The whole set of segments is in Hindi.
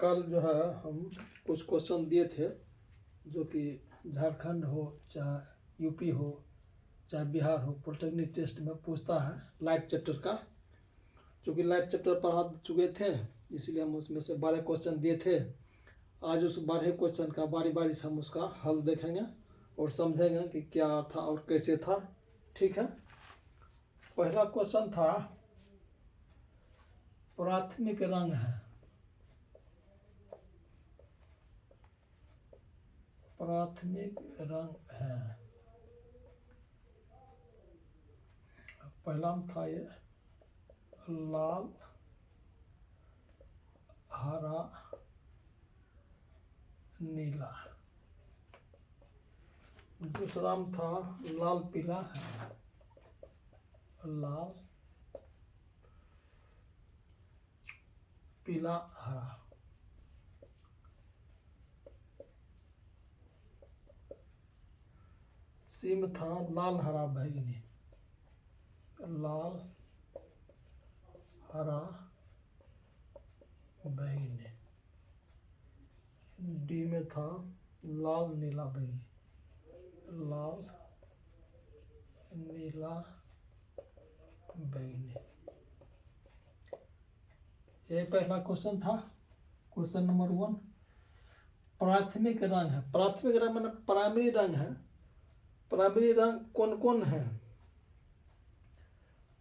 कल जो है हम कुछ क्वेश्चन दिए थे जो कि झारखंड हो चाहे यूपी हो चाहे बिहार हो, पॉलिटेक्निक टेस्ट में पूछता है लाइट चैप्टर का। चूँकि लाइट चैप्टर पढ़ा चुके थे इसलिए हम उसमें से 12 क्वेश्चन दिए थे। आज उस 12 क्वेश्चन का बारी बारी से हम उसका हल देखेंगे और समझेंगे कि क्या था और कैसे था। ठीक है, पहला क्वेश्चन था प्राथमिक रंग है, प्राथमिक रंग है। पहला में था ये लाल, हरा, नीला। दूसरा में था लाल पीला है, लाल पीला हरा। सी में था लाल हरा बैंगनी, लाल हरा बैंगनी। डी में था लाल नीला बैंगनी, लाल नीला बैंगनी। ये पहला क्वेश्चन था। क्वेश्चन नंबर 1, प्राथमिक रंग है। प्राथमिक रंग मतलब प्राइमरी रंग है। प्राइमरी रंग कौन कौन है?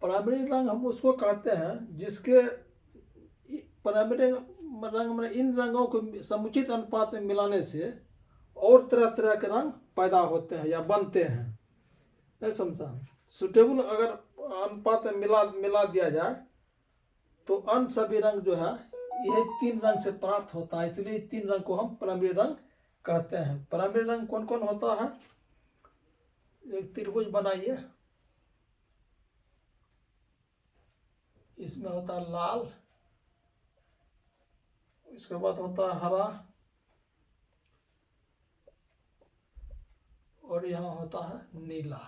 प्राइमरी रंग हम उसको कहते हैं जिसके प्राइमरी रंग में इन रंगों को समुचित अनुपात में मिलाने से और तरह तरह के रंग पैदा होते हैं या बनते हैं। नहीं समझा? सुटेबल अगर अनुपात में मिला दिया जाए तो अन्य सभी रंग जो है यही 3 रंग से प्राप्त होता है, इसलिए 3 रंग को हम प्राइमरी रंग कहते हैं। प्राइमरी रंग कौन कौन होता है? एक त्रिभुज बनाइए, इसमें होता है लाल, इसके बाद होता है हरा और यहाँ होता है नीला।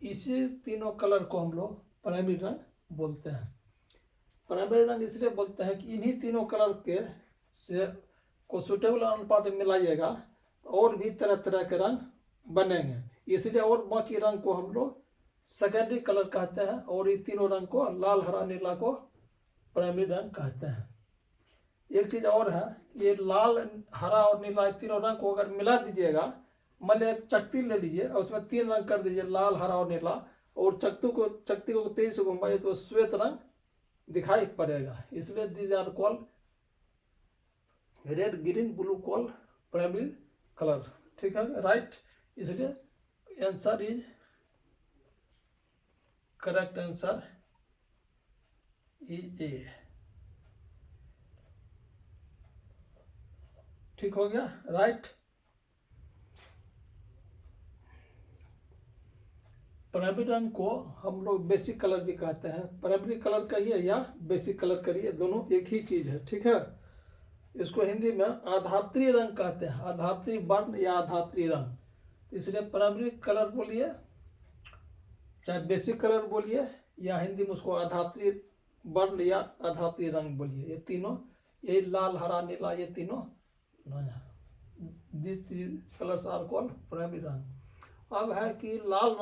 इसी तीनों कलर को हम लोग प्राइमरी रंग बोलते हैं। प्राइमरी रंग इसलिए बोलते हैं कि इन्हीं तीनों कलर के से को सुटेबल अनुपात में मिलाइएगा और भी तरह तरह के रंग बनेंगे, इसलिए और बाकी रंग को हम लोग सेकेंडरी कलर कहते हैं और ये तीनों रंग को लाल हरा नीला को प्राइमरी रंग कहते हैं। एक चीज और है, ये लाल हरा और नीला तीनों रंग को अगर मिला दीजिएगा, मान लीजिए चकती ले लीजिए और उसमें 3 रंग कर दीजिए, लाल हरा और नीला, और चकती को तेज से घुमाइए तो श्वेत रंग दिखाई पड़ेगा। इसलिए these are called red green blue call primary colour. ठीक है, राइट। इसलिए answer is correct, answer is A. ठीक हो गया, राइट। प्राइमरी रंग को हम लोग बेसिक कलर भी कहते हैं। प्राइमरी कलर कहिए या बेसिक कलर करिए, दोनों एक ही चीज है। ठीक है, इसको हिंदी में आधात्रीय रंग कहते हैं, आधात्रीय वर्ण या आधात्रीय रंग। इसलिए प्राइमरी कलर बोलिए चाहे बेसिक कलर बोलिए या हिंदी में उसको आधात्रीय वर्ण या आधात्रीय रंग बोलिए। ये तीनों, ये लाल हरा नीला, ये तीनों this 3 colours are called primary रंग। अब है कि लाल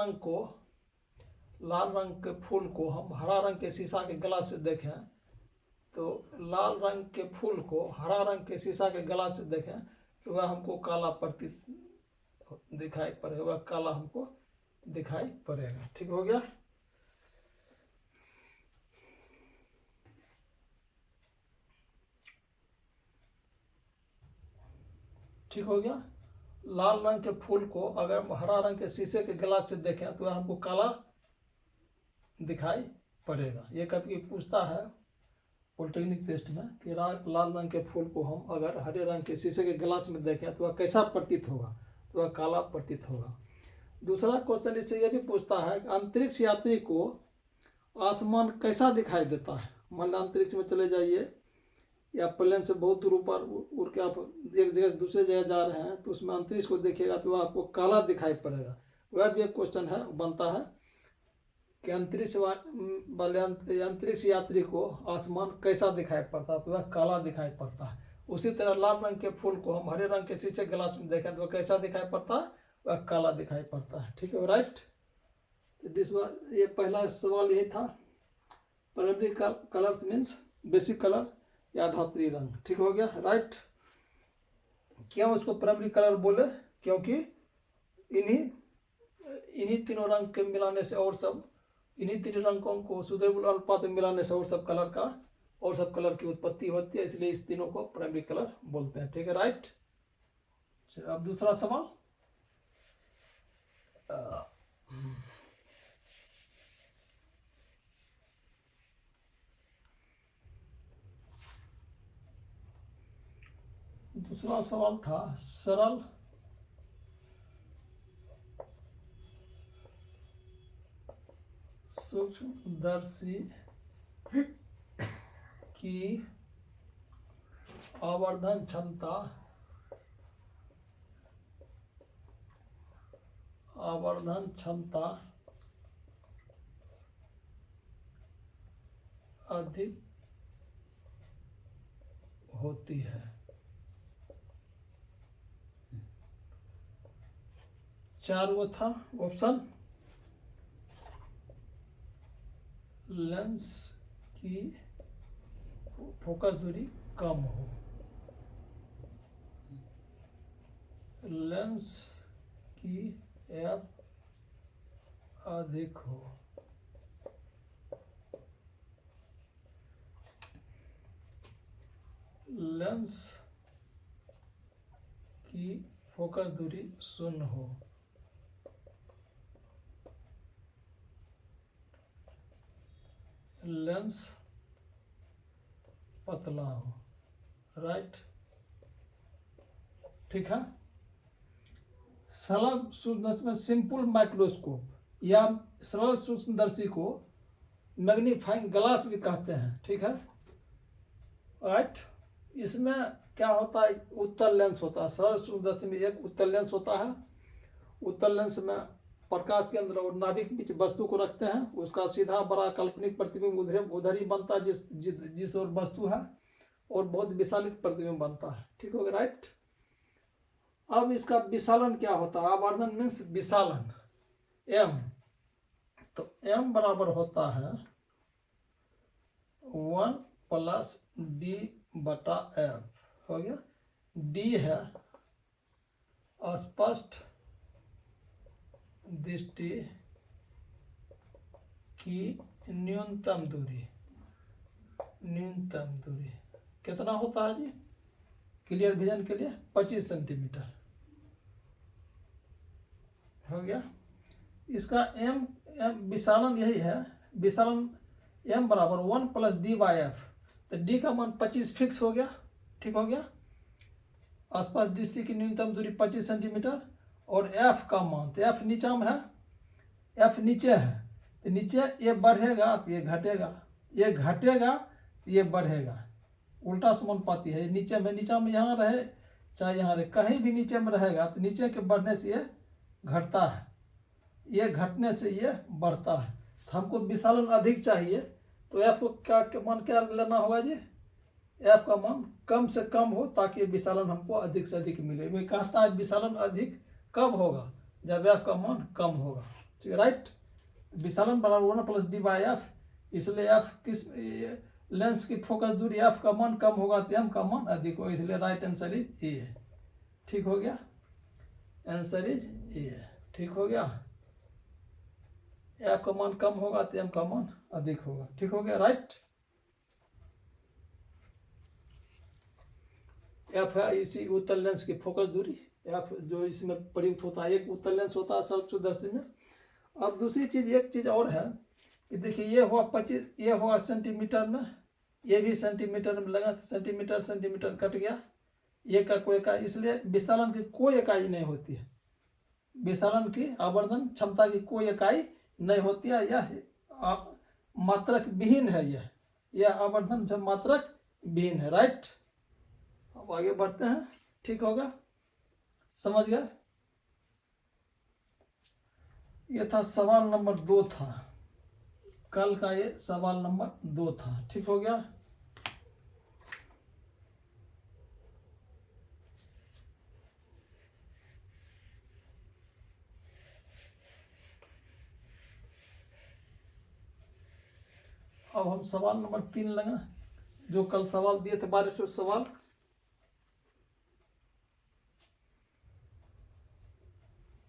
रंग के फूल को हम हरा रंग के शीशा के ग्लास से देखें तो लाल रंग के फूल को हरा रंग के शीशा के ग्लास से देखें तो वह हमको काला प्रतीत दिखाई पड़ेगा, वह काला हमको दिखाई पड़ेगा। ठीक हो गया। ठीक हो गया। लाल रंग के फूल को अगर हम हरा रंग के शीशे के गिलास से देखें तो हमको काला दिखाई पड़ेगा। ये कभी पूछता है पॉलिटेक्निक टेस्ट में कि लाल रंग के फूल को हम अगर हरे रंग के शीशे के गिलास में देखें तो वह कैसा प्रतीत होगा, तो वह काला प्रतीत होगा। दूसरा क्वेश्चन इससे यह भी पूछता है कि अंतरिक्ष यात्री को आसमान कैसा दिखाई देता है। मान लो अंतरिक्ष में चले जाइए या प्लेन से बहुत दूर ऊपर उड़ के आप एक जगह से दूसरे जगह जा रहे हैं तो उसमें अंतरिक्ष को देखिएगा तो वह आपको काला दिखाई पड़ेगा। वह भी एक क्वेश्चन है, बनता है कि अंतरिक्ष यात्री को आसमान कैसा दिखाई पड़ता है, तो वह काला दिखाई पड़ता है। उसी तरह लाल रंग के फूल को हम हरे रंग के शीशे गिलास में देखें तो वह कैसा दिखाई पड़ता है, वह काला दिखाई पड़ता है। ठीक है, राइट। ये पहला सवाल यही था, primary colours means basic colour या धात्री रंग। ठीक हो गया, राइट। क्यों उसको प्राइमरी कलर बोले, क्योंकि इन्हीं तीनों रंग के मिलाने से और सब, इन्हीं तीनों रंगों को सुदृढ़ अनुपात में मिलाने से और सब कलर की उत्पत्ति होती है, इसलिए इस तीनों को प्राइमरी कलर बोलते हैं। ठीक है, राइट। अब दूसरा सवाल, दूसरा सवाल था सरल सूक्ष्मदर्शी की आवर्धन क्षमता अधिक होती है। चार वो था ऑप्शन, लेंस की फोकस दूरी कम हो, लेंस की एफ अधिक हो, लेंस की फोकस दूरी शून्य हो, लेंस पतला हो। राइट, ठीक है। सरल सूक्ष्मदर्शी में सिंपल माइक्रोस्कोप या सरल सूक्ष्मदर्शी को मैग्नीफाइंग ग्लास भी कहते हैं। ठीक है, राइट। इसमें क्या होता है, उत्तल लेंस होता है। सरल सूक्ष्मदर्शी में एक उत्तल लेंस होता है। उत्तल लेंस में प्रकाश के अंदर और नाभिक के बीच वस्तु को रखते हैं, उसका सीधा बड़ा काल्पनिक प्रतिबिंब उधर ही बनता है जिस और वस्तु है, और बहुत विशालित प्रतिबिंब बनता है। ठीक हो गया, राइट। अब इसका विशालन क्या होता है, आवर्धन मीन्स विशालन m, तो m बराबर होता है 1 + d/f। हो गया, d है स्पष्ट दृष्टि की न्यूनतम दूरी कितना होता है जी, क्लियर विजन के लिए 25 सेंटीमीटर। हो गया, इसका m विशालन यही है, विशालन m बराबर 1 + d/f, तो d का मान 25 फिक्स हो गया। ठीक हो गया, आसपास दृष्टि की न्यूनतम दूरी 25 सेंटीमीटर, और f का मान, तो f नीचा में है, f नीचे है, तो नीचे ये बढ़ेगा तो ये घटेगा, ये घटेगा तो ये बढ़ेगा, उल्टा समानुपाती है। नीचे में यहाँ रहे चाहे यहाँ रहे, कहीं भी नीचे में रहेगा तो नीचे के बढ़ने से ये घटता है, ये घटने से ये बढ़ता है। तो हमको विशालन अधिक चाहिए, तो f को क्या मान क्या लेना होगा जी, f का मान कम से कम हो ताकि विशालन हमको अधिक से अधिक मिले। मैं कहता है विशालन अधिक कब होगा, जब f का मान कम होगा। ठीक है, राइट। विशालन बराबर 1 + d/f, इसलिए f किस लेंस की फोकस दूरी f का मान कम होगा तो m का मान अधिक होगा, इसलिए राइट आंसर इज ए। ठीक हो गया, आंसर इज ए। ठीक हो गया, f का मान कम होगा तो m का मान अधिक होगा। ठीक हो गया, राइट। f है इसी उत्तल लेंस की फोकस दूरी, f जो इसमें प्रयुक्त होता है, एक उत्तल लेंस होता है सूक्ष्मदर्शी में। अब दूसरी चीज, एक चीज और है कि देखिए ये हुआ 25, ये हुआ सेंटीमीटर में, ये भी सेंटीमीटर में लगा, सेंटीमीटर कट गया, ये का कोई इकाई, इसलिए विशालन की कोई इकाई नहीं होती है, विशालन की आवर्धन क्षमता की कोई इकाई नहीं होती है, यह मात्रक विहीन है, यह आवर्धन जो मात्रक विहीन है। राइट, अब आगे बढ़ते हैं। ठीक होगा, समझ गए। ये था सवाल नंबर 2 था। कल का ये सवाल नंबर 2 था। ठीक हो गया। अब हम सवाल नंबर 3 लेंगे। जो कल सवाल दिए थे 1200 सवाल,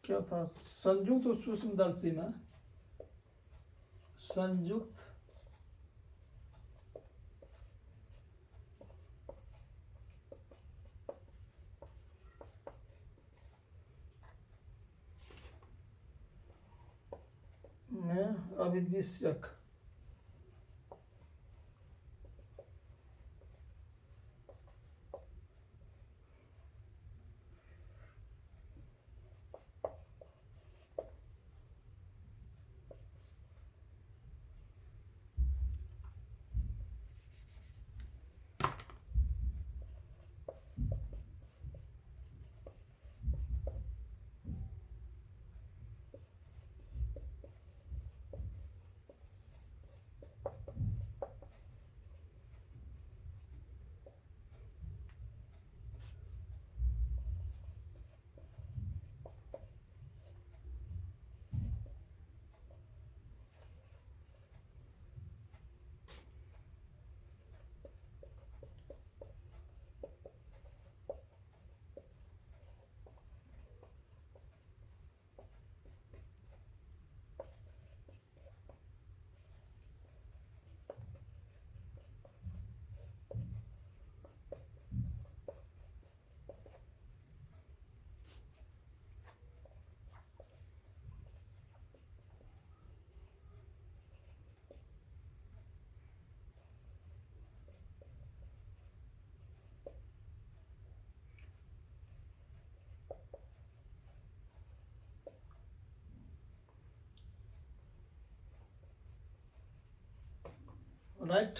क्या था? संयुक्त और सूक्ष्मदर्शी में संयुक्त में अभिदिशक राइट।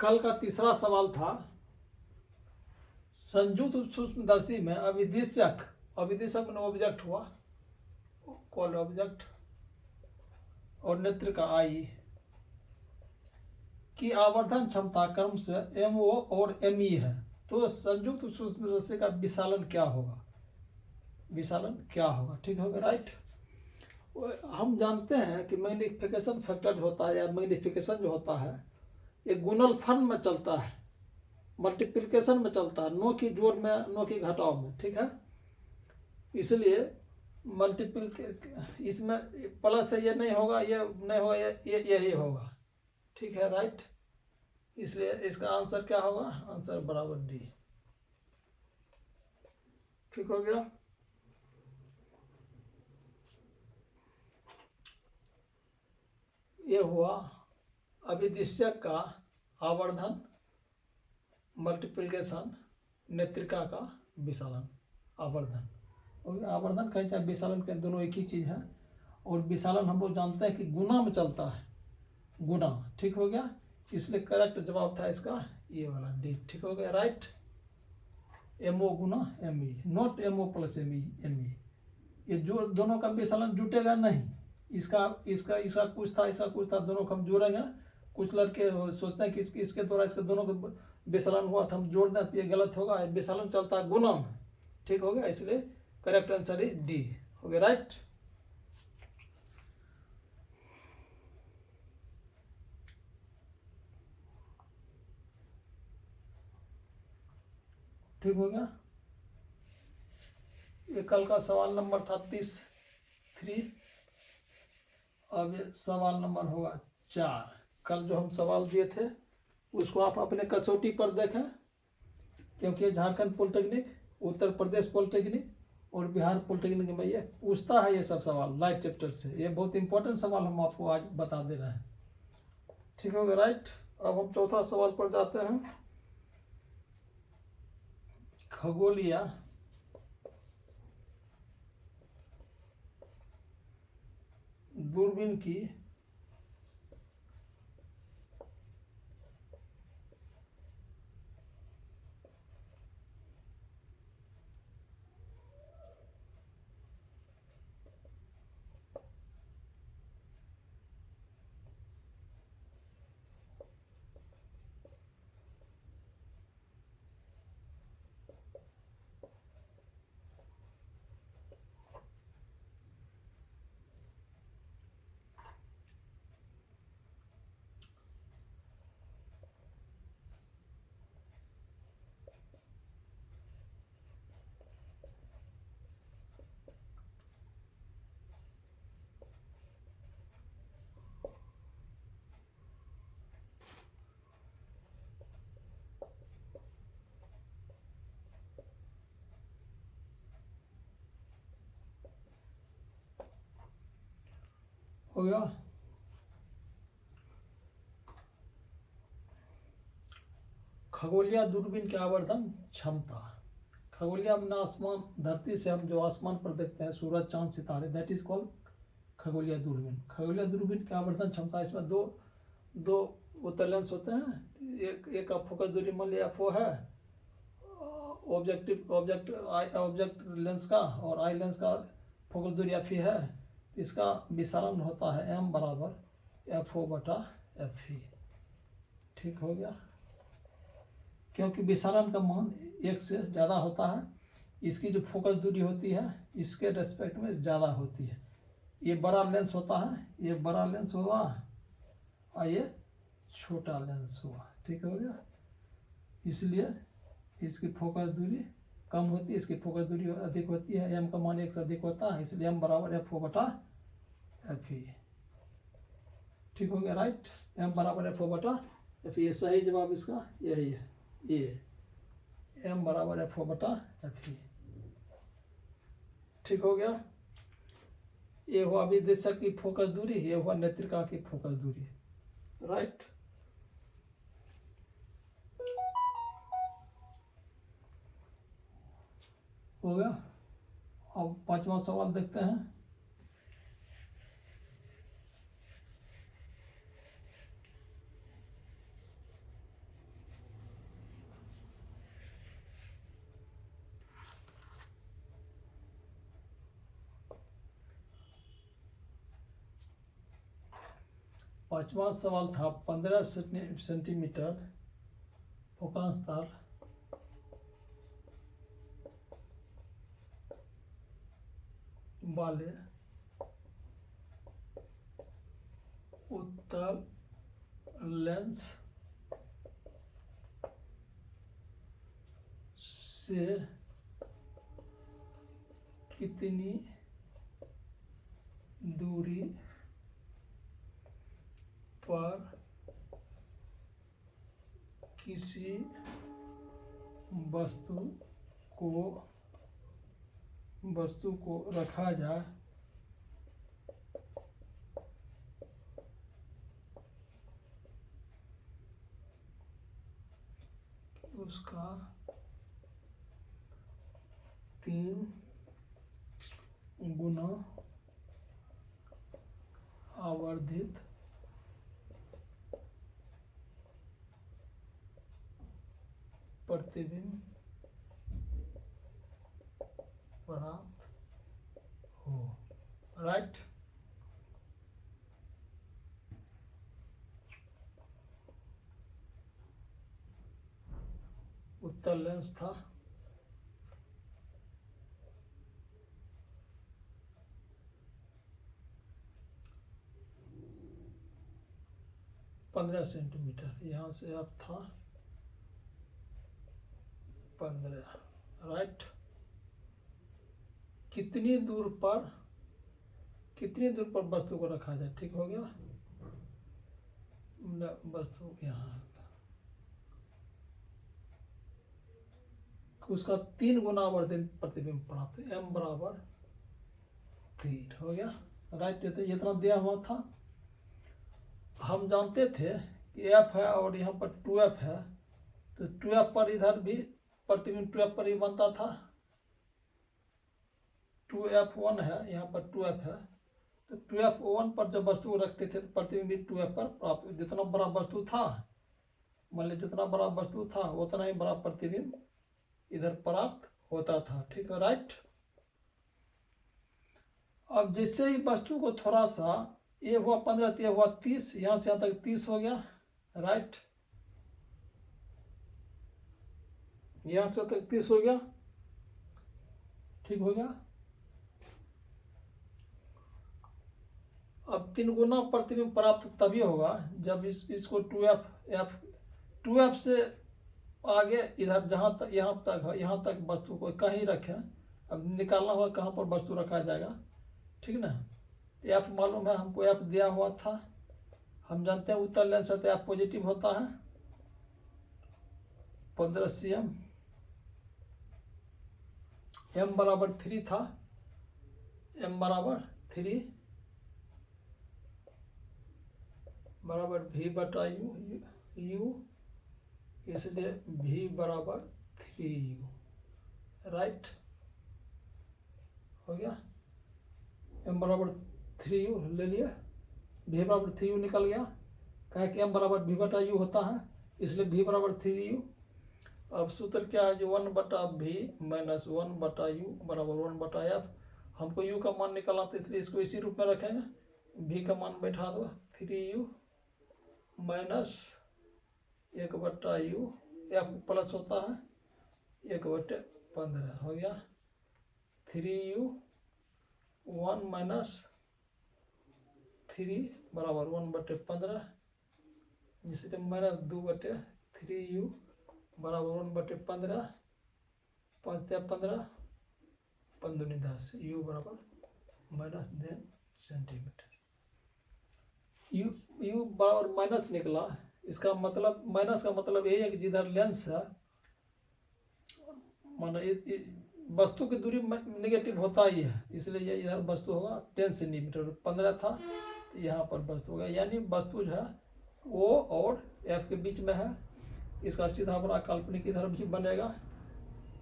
कल का तीसरा सवाल था संयुक्त सूक्ष्मदर्शी में अविदिशक, अविदिशक में ऑब्जेक्ट हुआ, कॉल्ड ऑब्जेक्ट, और नेत्र का आई की आवर्धन क्षमता क्रम से MO और ME है, तो संयुक्त सूक्ष्मदर्शी का विशालन क्या होगा? विशालन क्या होगा? ठीक होगा। राइट। हम जानते हैं कि मैग्निफिकेशन फैक्टर होता है, या मैग्निफिकेशन जो होता है ये गुणनफल में चलता है, मल्टीप्लिकेशन में चलता है, नो की जोड़ में, नो की घटाव में। ठीक है। इसलिए मल्टीप्ल इसमें प्लस से ये नहीं होगा, ये नहीं होगा, ये यही होगा। ठीक है। राइट। इसलिए इसका आंसर क्या होगा? आंसर बराबर डी। ठीक हो गया। ये हुआ अभिदिशक का आवर्धन, मल्टीप्लिकेशन, नेत्रिका का विशालन। आवर्धन और आवर्धन कहें चाहे विशालन कहें, दोनों एक ही चीज है। और विशालन हम लोग जानते हैं कि गुना में चलता है, गुना। ठीक हो गया। इसलिए करेक्ट जवाब था इसका ये वाला डी। ठीक हो गया। Right. MO Guna ME, not MO plus ME। ये जो दोनों का विशालन जुटेगा नहीं। इसका इसका इसका कुछ था, इसका कुछ था, दोनों को हम जोड़ेंगे। कुछ लड़के सोचते हैं कि इसके द्वारा इसके दोनों का विशालन हुआ था, हम जोड़ दें तो ये गलत होगा। विशालन चलता है गुना में। ठीक हो गया। इसलिए करेक्ट आंसर इज डी हो गया। राइट। ठीक हो गया। ये कल का सवाल नंबर था 33। अब ये सवाल नंबर होगा 4। कल जो हम सवाल दिए थे उसको आप अपने कसौटी पर देखें, क्योंकि झारखंड पॉलिटेक्निक, उत्तर प्रदेश पॉलिटेक्निक और बिहार पॉलिटेक्निक में ये पूछता है ये सब सवाल लाइव चैप्टर से। ये बहुत इंपॉर्टेंट सवाल हम आपको आज बता दे रहे हैं। ठीक हो गया। राइट। अब हम चौथा सवाल पर जाते हैं। खगोलीय दूरबीन की हो गया। खगोलीय दूरबीन की आवर्धन क्षमता। खगोलीय अपना आसमान, धरती से हम जो आसमान पर देखते हैं सूरज चांद सितारे, दैट इज कॉल्ड खगोलीय दूरबीन। खगोलीय दूरबीन की आवर्धन क्षमता, इसमें दो दो उत्तल लेंस होते हैं। एक का फोकस दूरी मान लिया एफ ओ है, ऑब्जेक्ट लेंस का, और आई लेंस का फोकस दूरी एफ ई है। इसका विसरण होता है एम बराबर एफ ओ बटा एफ ई। ठीक हो गया, क्योंकि विसरण का मान एक से ज़्यादा होता है, इसकी जो फोकस दूरी होती है इसके रेस्पेक्ट में ज़्यादा होती है। ये बड़ा लेंस होता है, ये बड़ा लेंस हुआ और ये छोटा लेंस हुआ। ठीक हो गया, इसलिए इसकी फोकस दूरी कम होती है, इसकी फोकस दूरी अधिक होती है। एम का मान एक से अधिक होता है, इसलिए एम बराबर एफ ओ बटा एफ ई। ठीक हो गया, राइट। एम बराबर एफ ओ बटा एफ ई, सही जवाब इसका यही है, ये एम बराबर एफ ओ बटा एफ ई। ठीक हो गया, ये हुआ विदेशक की फोकस दूरी, ये हुआ नेत्रिका की फोकस दूरी, राइट। हो गया। अब 5वां सवाल देखते हैं। पांचवा सवाल था 15 सेंटीमीटर फोकांतर वाले उत्तल लेंस से कितनी दूरी पर किसी वस्तु को रखा जाए उसका 3 गुना आवर्धित प्रतिबिंब प्राप्त हो, राइट। उत्तल लेंस था 15 सेंटीमीटर, यहाँ से अब था 15, राइट। कितनी दूर पर वस्तु को रखा जाए। ठीक हो गया, वस्तु यहाँ उसका 3 गुना आवर्धित प्रतिबिंब प्राप्त, एम बराबर 3 हो गया, राइट। ये इतना दिया हुआ था। हम जानते थे कि एफ है और यहाँ पर 2f है, तो 2f पर इधर भी प्रतिबिंब 2f पर ही बनता था। 2f1 है, यहाँ पर 2f है, तो 2f1 पर जब वस्तु रखते थे तो प्रतिबिंब भी 2f पर प्राप्त। जितना बड़ा वस्तु था, मान लीजिए जितना बड़ा वस्तु था उतना ही बड़ा प्रतिबिंब इधर प्राप्त होता था। ठीक है, राइट। अब जैसे ही वस्तु को थोड़ा सा, ये हुआ 15, ये हुआ 30, यहाँ से यहाँ तक 30 हो गया, राइट। यहाँ से तक 30 हो गया, ठीक हो गया। अब 3 गुना प्रतिबिंब प्राप्त तभी होगा जब इसको 2f से आगे इधर जहाँ तक यहाँ तक वस्तु को कहीं रखें। अब निकालना होगा कहाँ पर वस्तु रखा जाएगा, ठीक ना। एफ मालूम है हमको, एफ दिया हुआ था, हम जानते हैं उत्तल लेंस है तो एफ पॉजिटिव होता है 15 cm। एम बराबर 3 था, एम बराबर 3, बराबर v बटा यू, यू इसलिए v बराबर 3u, राइट। हो गया, m बराबर 3u ले लिया, v बराबर 3u निकल गया, कहा कि m बराबर v बटा u होता है, इसलिए v बराबर 3u। अब सूत्र क्या है, जो 1 बटा v माइनस 1 बटा u बराबर 1 बटा f। हमको u का मान निकालना था, इसलिए इसको इसी रूप में रखेंगे, v का मान बैठा दो 3u माइनस 1 बटा u, f प्लस होता है 1/15, हो गया 3u 1 माइनस 3 बराबर 1/15, जिससे माइनस 2/3u बराबर 1/15, 5 या 15, 5 दूनी 10, u बराबर माइनस 10 सेंटीमीटर। u बराबर माइनस निकला, इसका मतलब माइनस का मतलब यही है कि जिधर लेंस है, माना वस्तु की दूरी नेगेटिव होता ही है, इसलिए ये इधर वस्तु होगा 10 सेंटीमीटर, 15 था तो यहाँ पर वस्तु होगा, यानी वस्तु जो है O और F के बीच में है, इसका सीधा बड़ा काल्पनिक इधर भी बनेगा,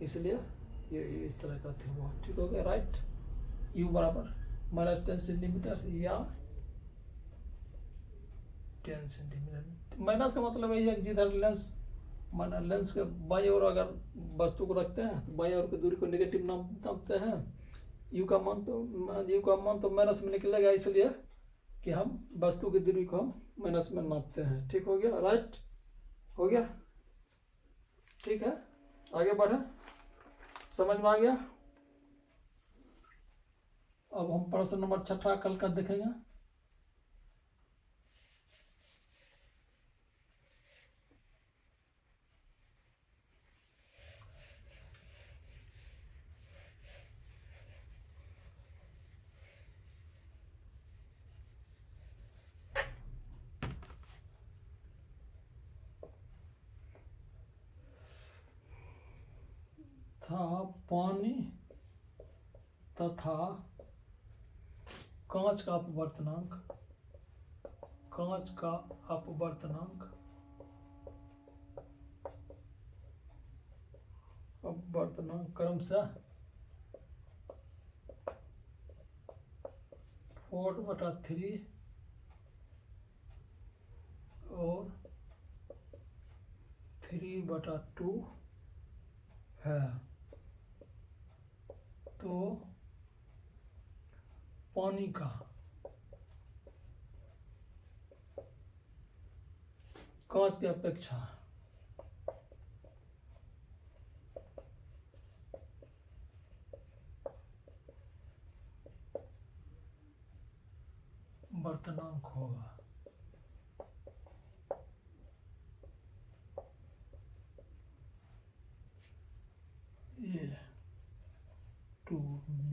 इसलिए ये इस तरह का हुआ, ठीक हो गया, राइट। u बराबर माइनस 10 सेंटीमीटर या 10 सेंटीमीटर। माइनस का मतलब यही है कि जिधर लेंस, माना लेंस के बाईं ओर अगर वस्तु को रखते हैं तो बाईं ओर की दूरी को नेगेटिव नापते हैं, u का मान तो माइनस में निकलेगा, इसलिए कि हम वस्तु की दूरी को हम माइनस में नापते हैं, ठीक हो गया, राइट। हो गया, ठीक है, आगे बढ़े, समझ में आ गया। अब हम प्रश्न नंबर 6 कल का देखेंगे। था पानी तथा कांच का अपवर्तनांक, कांच का अपवर्तनांक क्रमशः 4/3 और 3/2 है, तो पानी का कांच की अपेक्षा वर्तनांक होगा। ये 2b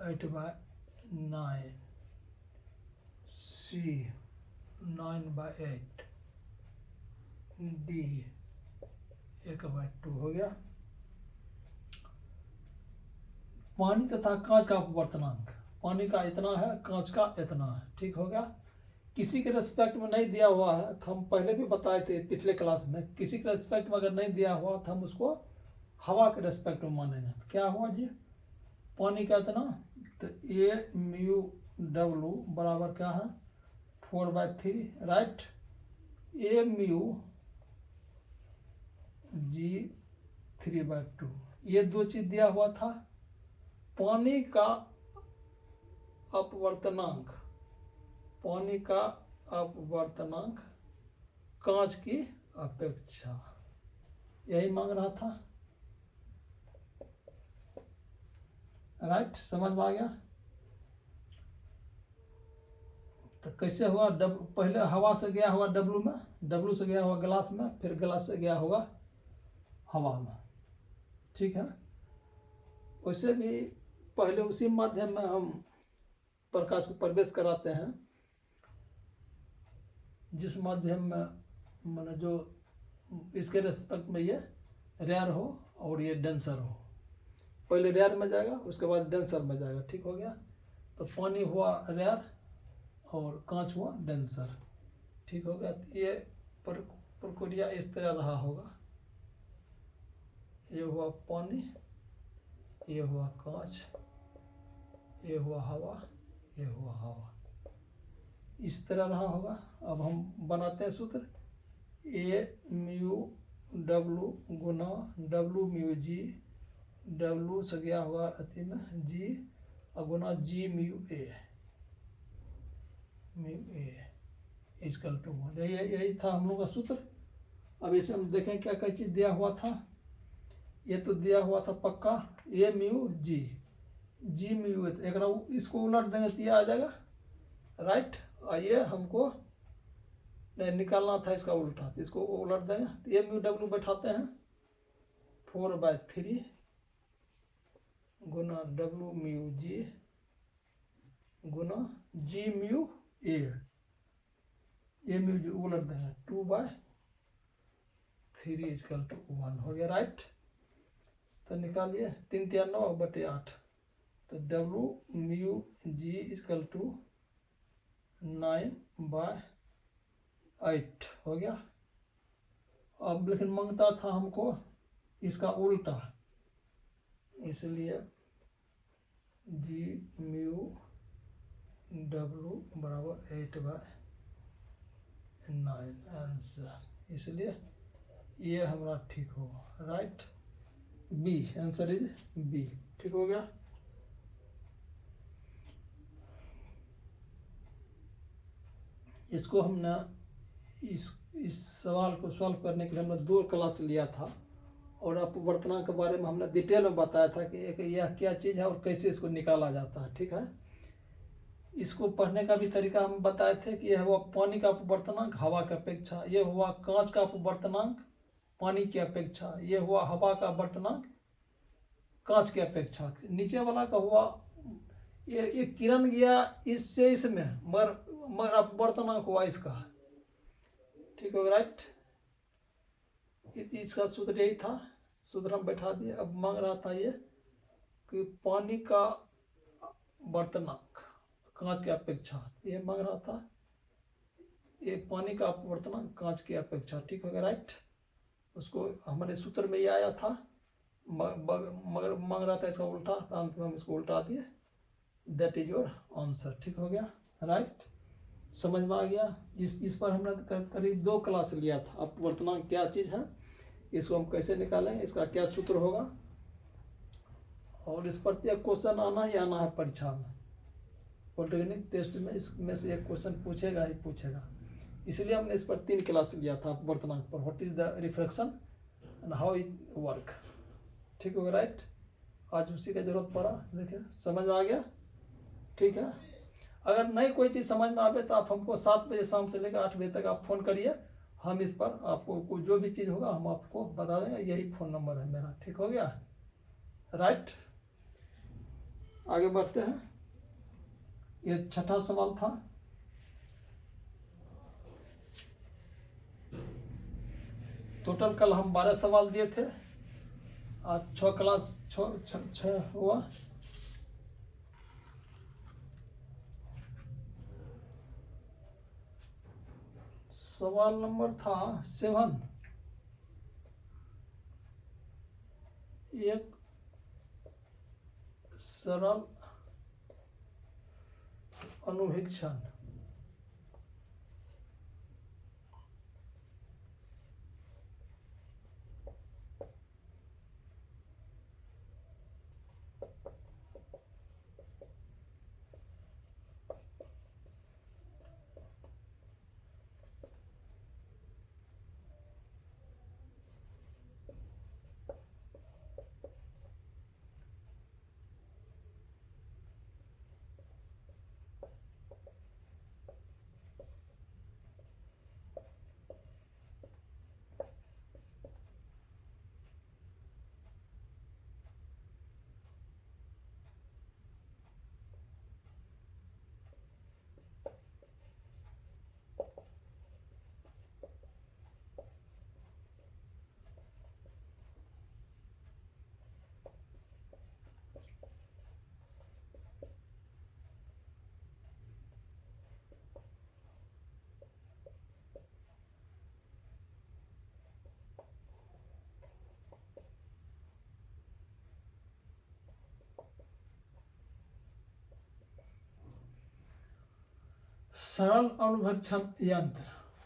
8/9, c 9/8, d 1/2 हो गया। पानी तथा कांच का अपवर्तनांक, पानी का इतना है, कांच का इतना है, ठीक हो गया। किसी के रेस्पेक्ट में नहीं दिया हुआ है तो हम पहले भी बताए थे पिछले क्लास में, किसी के रेस्पेक्ट में अगर नहीं दिया हुआ तो हम उसको हवा के रेस्पेक्ट में मानेंगे। तो क्या हुआ जी, पानी का इतना, तो A/μW बराबर क्या है 4/3, राइट। A/μ G 3/2, ये दो चीज दिया हुआ था। पानी का अपवर्तनांक, पानी का अपवर्तनांक कांच की अपेक्षा, यही मांग रहा था, राइट, समझ में आ गया। तो कैसे हुआ, पहले हवा से गया होगा W में, W से गया होगा गिलास में, फिर गिलास से गया होगा हवा में, ठीक है। वैसे भी पहले उसी माध्यम में हम प्रकाश को प्रवेश कराते हैं जिस माध्यम में माने जो इसके रेस्पेक्ट में ये रेयर हो और ये डेंसर हो। पहले रेयर में जाएगा, उसके बाद डेंसर में जाएगा, ठीक हो गया। तो पानी हुआ रेयर और कांच हुआ डेंसर। ठीक हो गया। ये प्रक्रिया इस तरह रहा होगा। ये हुआ पानी, ये हुआ कांच, ये हुआ हवा, ये हुआ हवा, इस तरह रहा होगा। अब हम बनाते हैं सूत्र। ए म्यू डब्लू गुना डब्लू म्यू जी, डब्लू से गया होगा अति में जी, और गुना G mu A, mu A equal to 1। यही था हम लोग का सूत्र। अब इसमें हम देखें क्या क्या चीज़ दिया हुआ था। ये तो दिया हुआ था पक्का, ए म्यू जी, जी म्यू ए, तो एक इसको उलट देंगे तो ये आ जाएगा, राइट। और ये हमको नहीं निकालना था इसका उल्टा, तो इसको उलट देंगे तो ए म्यू डब्ल्यू बैठाते हैं 4/3 गुना डब्ल्यू म्यू जी गुना जी म्यू ए, ए म्यू जी उलट देंगे 2/3 इजकल टू 1 हो गया, राइट। तो निकालिए 3 3 9/8, तो W mu G equal to 9/8 हो गया। अब लेकिन मांगता था हमको इसका उल्टा, इसलिए जी म्यू डब्ल्यू बराबर 8/9 आंसर, इसलिए ये हमारा ठीक होगा, right. B answer is B. ठीक हो गया। इसको हमने इस सवाल को सॉल्व करने के लिए हमने 2 क्लास लिया था, और अपवर्तनांक के बारे में हमने डिटेल में बताया था कि एक यह क्या चीज़ है और कैसे इसको निकाला जाता है। ठीक है। इसको पढ़ने का भी तरीका हम बताए थे कि यह हुआ पानी का अपवर्तनांक हवा की अपेक्षा, यह हुआ कांच का अपवर्तनांक पानी की अपेक्षा, यह हुआ हवा का अपवर्तनांक कांच की अपेक्षा। नीचे वाला का हुआ ये किरण गया इससे इसमें, मगर अपवर्तनांक हुआ इसका। ठीक है, राइट। इसका सूत्र यही था, सूत्र हम बैठा दिए। अब मांग रहा था ये कि पानी का वर्तनांक कांच की अपेक्षा, ये मांग रहा था ये पानी का अपवर्तनांक कांच की अपेक्षा। ठीक है, राइट। उसको हमारे सूत्र में ये आया था, मगर मांग रहा था इसका उल्टा, तो अंत में हम इसको उल्टा दिए। That is your answer. ठीक हो गया, राइट। समझ में आ गया। इस पर हमने करीब 2 क्लास लिया था। अपवर्तनांक क्या चीज़ है, इसको हम कैसे निकालें, इसका क्या सूत्र होगा, और इस पर एक क्वेश्चन आना ही आना है परीक्षा में, पॉलिटेक्निक टेस्ट में इसमें से एक क्वेश्चन पूछेगा ही पूछेगा। इसलिए हमने इस पर 3 क्लास लिया था अपवर्तनांक पर, what is the refraction and how it work. ठीक होगा, राइट। आज उसी का जरूरत पड़ा, देखिए समझ में आ गया। ठीक है। अगर नहीं कोई चीज़ समझ में आवे तो आप हमको 7 बजे शाम से लेकर 8 बजे तक आप फ़ोन करिए, हम इस पर आपको जो भी चीज़ होगा हम आपको बता देंगे। यही फ़ोन नंबर है मेरा। ठीक हो गया, राइट। आगे बढ़ते हैं। ये 6ठा सवाल था। टोटल कल हम 12 सवाल दिए थे, आज 6 हुआ। सवाल नंबर था 7। एक सरल अनुवीक्षण। सरल अणुभक्षण यंत्र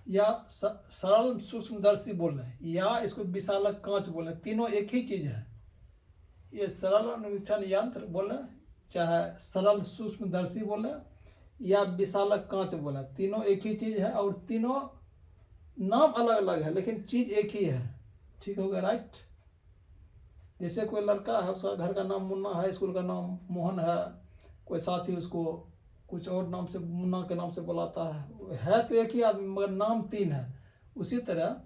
या सरल सूक्ष्मदर्शी बोल रहे हैं, या इसको विशालक कांच बोले, तीनों एक ही चीज है। ये सरल अणुवीक्षण यंत्र बोले, चाहे सरल सूक्ष्मदर्शी बोले या विशालक कांच बोले, तीनों एक ही चीज है और तीनों नाम अलग अलग है लेकिन चीज एक ही है। ठीक हो गया, राइट। जैसे कोई लड़का है, उसका घर का नाम मुन्ना है, स्कूल का नाम मोहन है, कोई साथी उसको कुछ और नाम से मुन्ना के नाम से बुलाता है तो एक ही आदमी मगर नाम तीन है। उसी तरह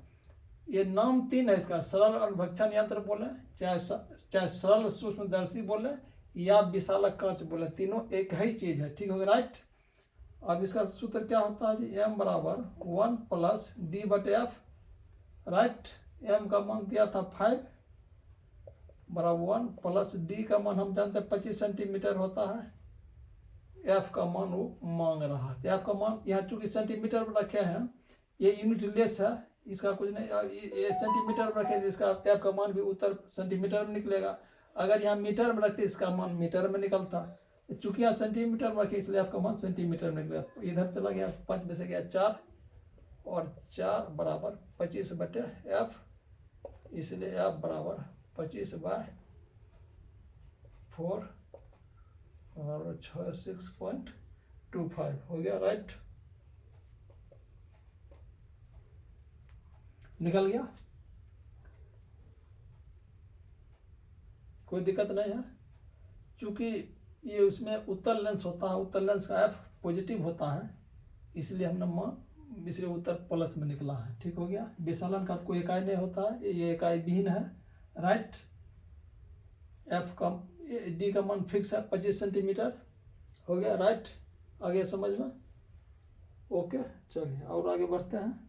ये नाम तीन है इसका, सरल अणुभक्षण यंत्र बोले, चाहे सरल सूक्ष्मदर्शी बोले या विशालक कांच बोले, तीनों एक ही चीज है। ठीक हो गया, राइट। अब इसका सूत्र क्या होता है जी, m बराबर 1 प्लस डी बटे एफ, राइट। m का मान दिया था 5 बराबर 1 प्लस डी का मान हम जानते हैं 25 सेंटीमीटर होता है, f का मान वो मांग रहा है। f का मान यहाँ चूंकि सेंटीमीटर में रखे हैं, ये यूनिट लेस है, इसका कुछ नहीं, ये सेंटीमीटर में रखे इसका f का मान भी उत्तर सेंटीमीटर में निकलेगा। अगर यहाँ मीटर में रखते इसका मान मीटर में निकलता, चूंकि यहाँ सेंटीमीटर में रखे इसलिए आपका मान सेंटीमीटर में निकला। इधर चला गया 5 में से गया 4 और 4 बराबर 25 बटे एफ, इसलिए एफ बराबर 25 बाय 4 और 6.25 हो गया, राइट। निकल गया, कोई दिक्कत नहीं है। चूंकि ये उसमें उत्तर लेंस होता है, उत्तर लेंस का एफ पॉजिटिव होता है, इसलिए हमने मान इसलिए उत्तर प्लस में निकला है। ठीक हो गया। विशालन का कोई इकाई नहीं होता है, ये इकाई विहीन है, राइट। एफ का डी का मान फिक्स है 25 सेंटीमीटर, हो गया, राइट। आगे समझ में, ओके। चलिए और आगे बढ़ते हैं।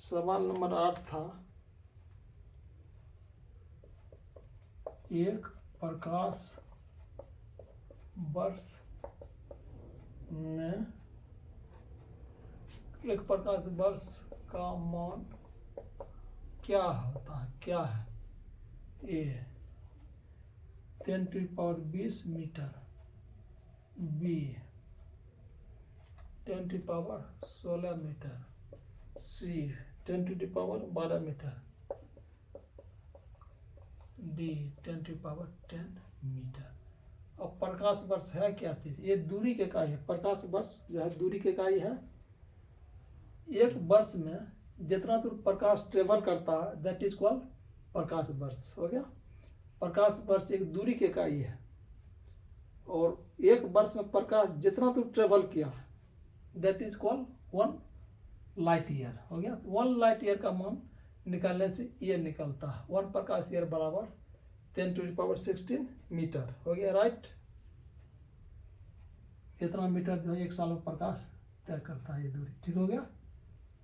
सवाल नंबर 8 था, एक प्रकाश वर्ष में एक प्रकाश वर्ष का मान क्या होता है, क्या है। ए 10⁻20 मीटर, बी 10⁻16 मीटर, सी 10⁻12 मीटर, डी 10⁻10 मीटर। अब प्रकाश वर्ष है क्या चीज, ये दूरी के इकाई है। प्रकाश वर्ष जो है दूरी के इकाई है। एक वर्ष में जितना दूर प्रकाश ट्रेवल करता है दैट इज कॉल्ड प्रकाश वर्ष, हो गया। प्रकाश वर्ष एक दूरी की इकाई है और एक वर्ष में प्रकाश जितना दूर ट्रेवल किया that is called 1 light year, हो गया। 1 लाइट ईयर का मान निकालने से ये निकलता है 1 प्रकाश ईयर बराबर 10⁻16 मीटर, हो गया, राइट। इतना मीटर जो है 1 साल में प्रकाश तय करता है ये दूरी। ठीक हो गया,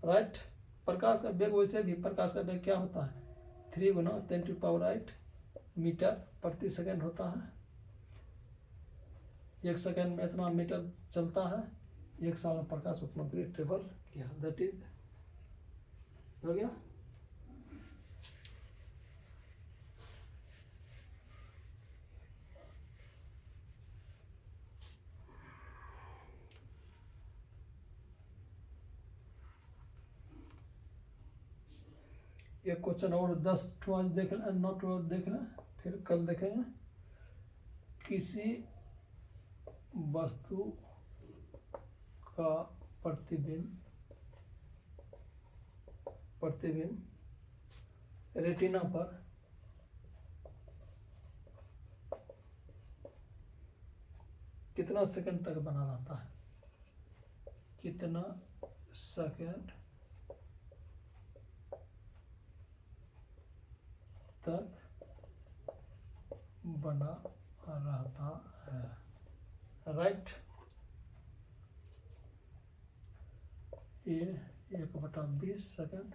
राइट। प्रकाश का वेग, वैसे भी प्रकाश का वेग क्या होता है 3 गुना 10⁸ मीटर प्रति सेकंड होता है। 1 सेकंड में इतना मीटर चलता है, 1 साल में प्रकाश उतना दूरी ट्रेवल किया, दैट इज, हो गया। एक क्वेश्चन और 10 आज देख लें, 9 देख लें, फिर कल देखेंगे। किसी वस्तु का प्रतिबिंब रेटिना पर कितना सेकंड तक बना रहता है, कितना सेकंड तक बना रहता है, राइट। ए 1/20 सेकंड,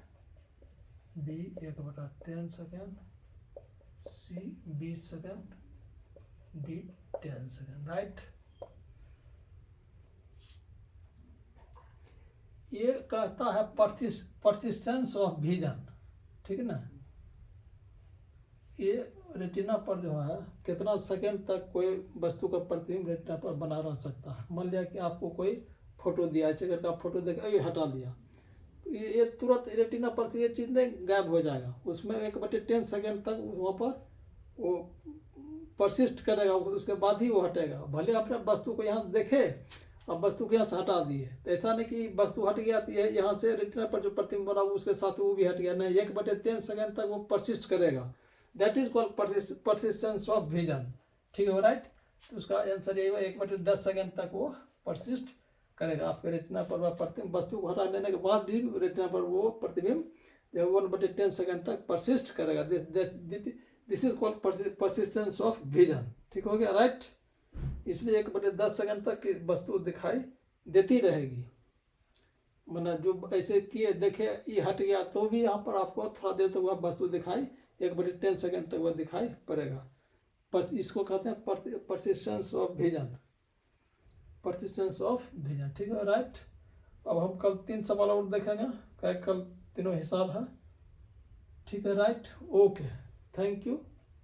बी 1/10 सेकंड, सी 20 सेकंड, डी 10 सेकंड, राइट। ये कहता है परसिस्टेंस ऑफ विजन, ठीक है ना। ये रेटिना पर जो है कितना सेकंड तक कोई वस्तु का प्रतिबिंब रेटिना पर बना रह सकता है। मान लिया कि आपको कोई फोटो दिया, ऐसे करके आप फोटो देख ये हटा लिया, ये तुरंत रेटिना पर से ये चीज़ नहीं गायब हो जाएगा, उसमें 1/10 सेकंड तक वहाँ पर वो परसिस्ट करेगा, उसके बाद ही वो हटेगा। भले अपने वस्तु को यहाँ से देखे, अब वस्तु को यहाँ से हटा दिए, तो ऐसा नहीं कि वस्तु हट गया है यहाँ से रेटिना पर जो प्रतिबिंब बना उसके साथ वो भी हट गया, नहीं, 1/10 सेकंड तक वो परसिस्ट करेगा। That is called persistence of vision. ठीक है, राइट। तो उसका आंसर यही हुआ, 1/10 सेकंड तक वो परसिस्ट करेगा आपके रेटिना पर। वह प्रतिबिंब वस्तु को हटा देने के बाद भी रेटिना पर वो प्रतिबिंब जो 1/10 सेकंड तक परसिस्ट करेगा। This is called persistence of vision. ठीक हो गया, राइट। इसलिए 1/10 सेकंड तक की वस्तु दिखाई देती रहेगी। मतलब जो ऐसे किए देखे ये हट गया तो भी यहाँ पर आपको थोड़ा देर तक वह वस्तु दिखाई 1/10 सेकंड तक वह दिखाई पड़ेगा। पर इसको कहते हैं persistence of vision, persistence of vision. ठीक है, राइट। अब हम कल 3 सवाल और देखेंगे, क्या कल तीनों हिसाब है। ठीक है, राइट। Okay, thank you.